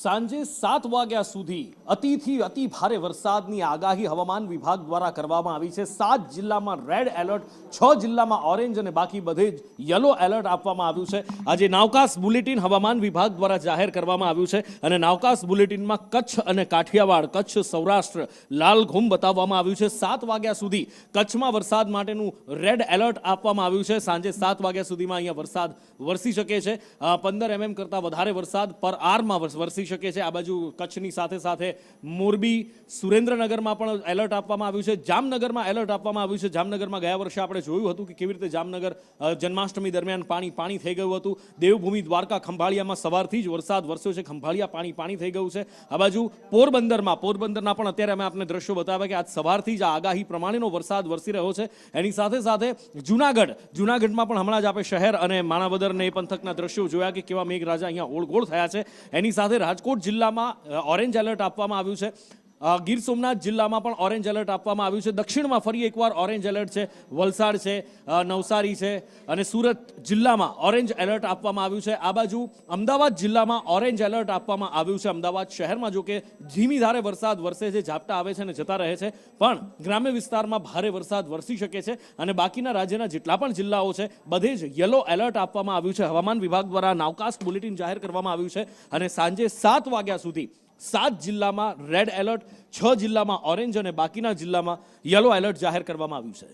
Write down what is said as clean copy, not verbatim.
સાંજે 7 વાગ્યા સુધી અતિથી અતિ ભારે વરસાદની આગાહી હવામાન વિભાગ દ્વારા કરવામાં આવી છે। 7 જિલ્લામાં રેડ એલર્ટ, 6 જિલ્લામાં ઓરેન્જ અને બાકી બધે જ યલો એલર્ટ આપવામાં આવ્યું છે। આજે નાવકાસ્ટ બુલેટિન હવામાન વિભાગ દ્વારા જાહેર કરવામાં આવ્યું છે અને નાવકાસ્ટ બુલેટિનમાં કચ્છ અને કાઠિયાવાડ, કચ્છ સૌરાષ્ટ્ર લાલ ઘૂમ બતાવવામાં આવ્યું છે। 7 વાગ્યા સુધી કચ્છમાં વરસાદ માટેનું રેડ એલર્ટ આપવામાં આવ્યું છે। સાંજે 7 વાગ્યા સુધીમાં અહીંયા વરસાદ વરસી શકે છે। 15 mm કરતાં વધારે વરસાદ પર આરમાં વરસી શકે છે। આ બાજુ કચ્છની સાથે સાથે મોરબી, સુરેન્દ્રનગરમાં પણ એલર્ટ આપવામાં આવ્યું છે। જામનગરમાં એલર્ટ આપવામાં આવ્યું છે। જામનગરમાં ગયા વર્ષે આપણે જોયું હતું કે કેવી રીતે જામનગર જન્માષ્ટમી દરમિયાન પાણી થઈ ગયું હતું। દેવભૂમિ દ્વારકા ખંભાળિયામાં સવારથી જ વરસાદ વરસ્યો છે। ખંભાળિયા પાણી થઈ ગયું છે। આ બાજુ પોરબંદરના પણ અત્યારે અમે આપને દ્રશ્યો બતાવ્યા કે આજ સવારથી જ આગાહી પ્રમાણેનો વરસાદ વરસી રહ્યો છે। એની સાથે સાથે જુનાગઢમાં પણ હમણાં જ આપણે શહેર અને માણાવદર ને એ પંથકના દ્રશ્યો જોયા કે કેવા મેઘરાજા અહીંયા ઓળગોળ થયા છે। એની સાથે રાજકોટ જિલ્લામાં ઓરેન્જ એલર્ટ આપવામાં આવ્યું છે। ગીર સોમનાથ જિલ્લામાં પણ ઓરેન્જ એલર્ટ આપવામાં આવ્યું છે। દક્ષિણમાં ફરી એકવાર ઓરેન્જ એલર્ટ છે। વલસાડ છે, નવસારી છે અને સુરત જિલ્લામાં ઓરેન્જ એલર્ટ આપવામાં આવ્યું છે। આ બાજુ અમદાવાદ જિલ્લામાં ઓરેન્જ એલર્ટ આપવામાં આવ્યું છે। અમદાવાદ શહેરમાં જો કે ધીમી ધારે વરસાદ વરસે છે, ઝાપટા આવે છે અને જતા રહે છે, પણ ગ્રામ્ય વિસ્તારમાં ભારે વરસાદ વરસી શકે છે અને બાકીના રાજ્યના જેટલા પણ જિલ્લાઓ છે બધે જ યલો એલર્ટ આપવામાં આવ્યું છે। હવામાન વિભાગ દ્વારા નાવકાસ્ટ બુલેટિન જાહેર કરવામાં આવ્યું છે અને સાંજે 7 વાગ્યા સુધી 7 જિલ્લામાં રેડ એલર્ટ, 6 જિલ્લામાં ઓરેન્જ અને બાકીના જિલ્લામાં યલો એલર્ટ જાહેર કરવામાં આવ્યું છે।